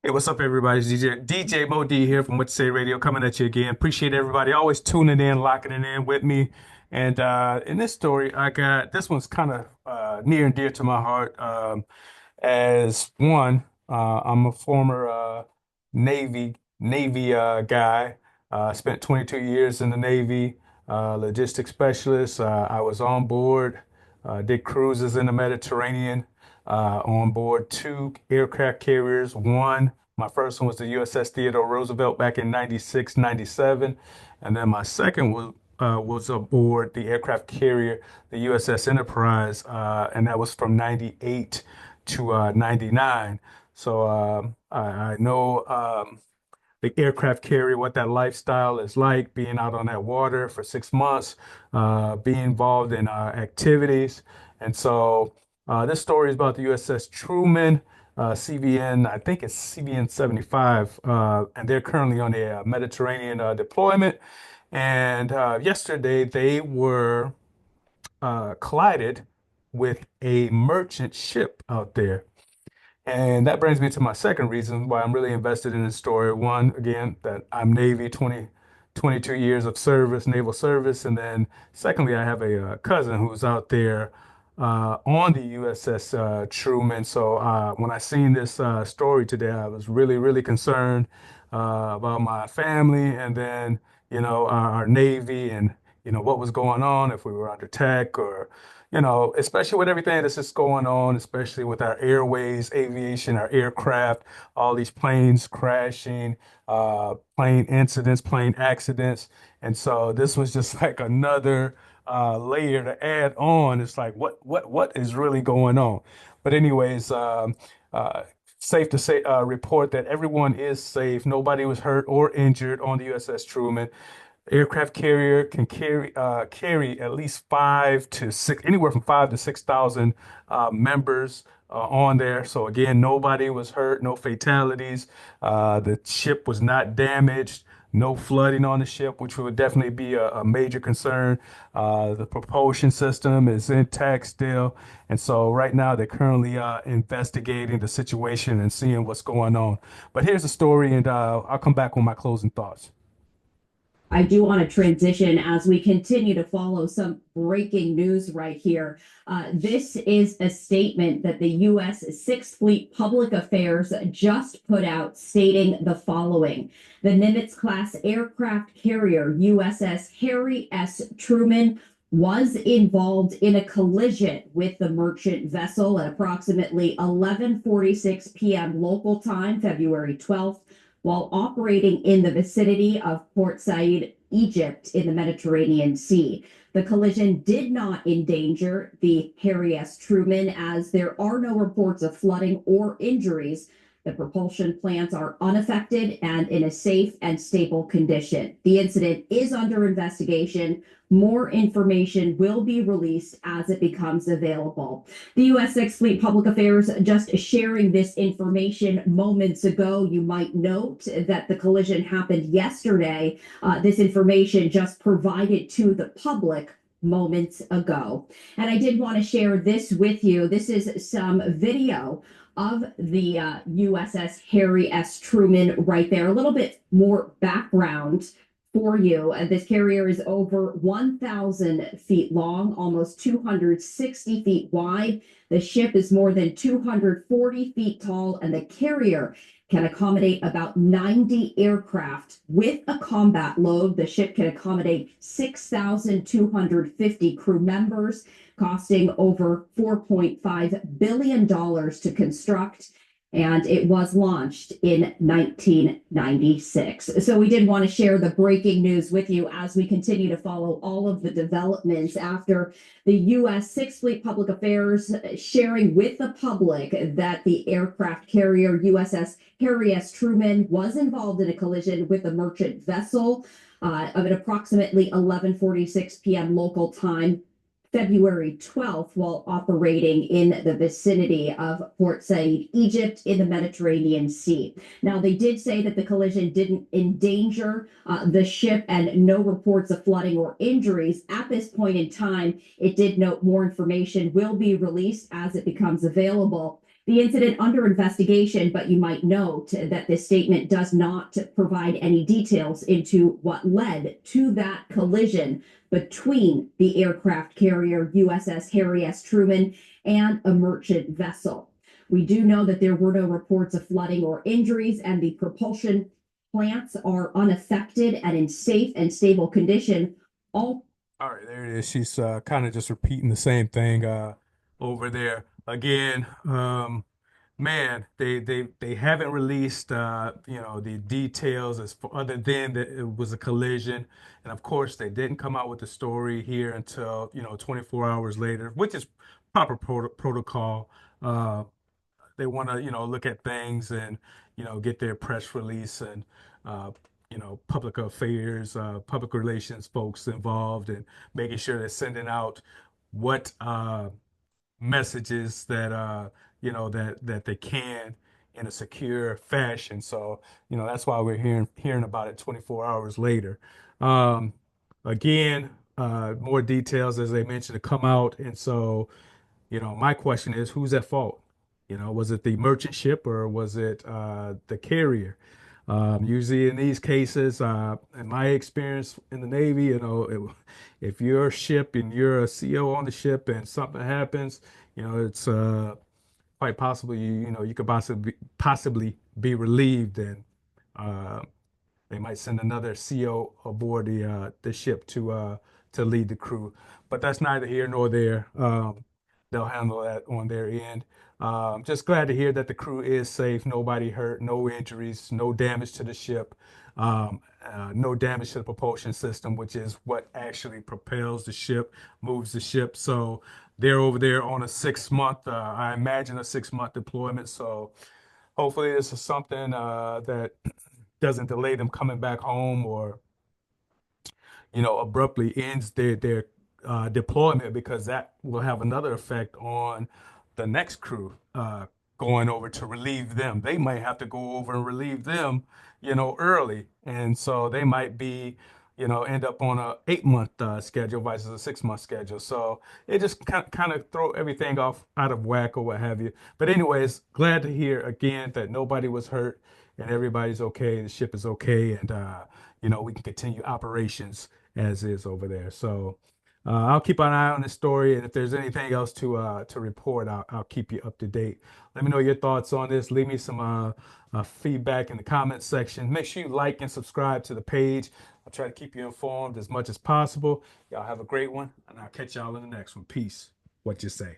Hey, what's up, everybody? It's DJ Mo D here from What to Say Radio, coming at you again. Appreciate everybody always tuning in, locking it in with me. And in this story, I got this one's kind of near and dear to my heart. As one, I'm a former Navy guy. Spent 22 years in the Navy, logistics specialist. I was on board, did cruises in the Mediterranean, on board two aircraft carriers. My first one was the USS Theodore Roosevelt back in 96, 97. And then my second was aboard the aircraft carrier, the USS Enterprise, and that was from 98 to 99. So I know the aircraft carrier, what that lifestyle is like, being out on that water for 6 months, being involved in activities. And so this story is about the USS Truman, CVN, I think it's CVN 75, and they're currently on a Mediterranean deployment. And yesterday they were collided with a merchant ship out there. And that brings me to my second reason why I'm really invested in this story. One, again, that I'm Navy 22 years of service, naval service. And then secondly, I have a cousin who's out there on the USS Truman. So when I seen this story today, I was really, really concerned about my family and then, our Navy and, what was going on, if we were under attack or especially with everything that's just going on, especially with our airways, aviation, our aircraft, all these planes crashing, plane incidents, plane accidents. And so this was just like another layer to add on. It's like, what is really going on? But anyways, uh, safe to say, report that everyone is safe. Nobody was hurt or injured on the USS Truman. Aircraft carrier can carry at least 5 to 6, anywhere from 5 to 6,000 members on there. So again, nobody was hurt, no fatalities. The ship was not damaged, no flooding on the ship, which would definitely be a major concern. The propulsion system is intact still, and so right now they're currently investigating the situation and seeing what's going on. But here's the story, and I'll come back with my closing thoughts. I do want to transition as we continue to follow some breaking news right here. This is a statement that the U.S. Sixth Fleet Public Affairs just put out stating the following. The Nimitz class aircraft carrier USS Harry S. Truman was involved in a collision with the merchant vessel at approximately 11:46 p.m. local time, February 12th, while operating in the vicinity of Port Said, Egypt, in the Mediterranean Sea. The collision did not endanger the Harry S. Truman, as there are no reports of flooding or injuries. The propulsion plants are unaffected and in a safe and stable condition. The incident is under investigation. More information will be released as it becomes available. The U.S. Sixth Fleet Public Affairs just sharing this information moments ago. You might note that the collision happened yesterday. This information just provided to the public moments ago. And I did want to share this with you. This is some video of the USS Harry S. Truman right there. A little bit more background for you. This carrier is over 1,000 feet long, almost 260 feet wide. The ship is more than 240 feet tall, and the carrier can accommodate about 90 aircraft with a combat load. The ship can accommodate 6,250 crew members, costing over $4.5 billion to construct, and it was launched in 1996. So we did want to share the breaking news with you as we continue to follow all of the developments after the U.S. Sixth Fleet Public Affairs sharing with the public that the aircraft carrier USS Harry S. Truman was involved in a collision with a merchant vessel at approximately 11:46 p.m. local time, February 12th, while operating in the vicinity of Port Said, Egypt, in the Mediterranean Sea. Now, they did say that the collision didn't endanger the ship and no reports of flooding or injuries. At this point in time, it did note more information will be released as it becomes available. the incident under investigation, but you might note that this statement does not provide any details into what led to that collision between the aircraft carrier USS Harry S. Truman and a merchant vessel. We do know that there were no reports of flooding or injuries, and the propulsion plants are unaffected and in safe and stable condition. All All right, there it is. She's kind of just repeating the same thing over there again. Man, they haven't released the details as for, other than that it was a collision, and of course they didn't come out with the story here until 24 hours later, which is proper protocol. Uh, they want to look at things and get their press release and uh, public affairs, public relations folks involved and making sure they're sending out what messages that that they can in a secure fashion. So that's why we're hearing about it 24 hours later. Um, again, more details as they mentioned to come out, and so my question is, who's at fault? Was it the merchant ship or was it the carrier? Usually in these cases, in my experience in the Navy, if you're a ship and you're a CO on the ship and something happens, it's quite possible you could possibly be relieved and uh, they might send another CO aboard the ship to lead the crew, but that's neither here nor there. They'll handle that on their end. Just glad to hear that the crew is safe, nobody hurt, no injuries, no damage to the ship, no damage to the propulsion system, which is what actually propels the ship, moves the ship. So they're over there on a 6 month, I imagine a 6 month deployment. So hopefully this is something that doesn't delay them coming back home or abruptly ends their deployment because that will have another effect on the next crew going over to relieve them. They might have to go over and relieve them, early, and so they might be, end up on a 8 month schedule versus a 6 month schedule. So it just kind of throw everything off out of whack or what have you. But anyways, glad to hear again that nobody was hurt and everybody's okay. The ship is okay, and we can continue operations as is over there. So I'll keep an eye on this story, and if there's anything else to report, I'll keep you up to date. Let me know your thoughts on this. Leave me some feedback in the comments section. Make sure you like and subscribe to the page. I'll try to keep you informed as much as possible. Y'all have a great one, and I'll catch y'all in the next one. Peace. What you say?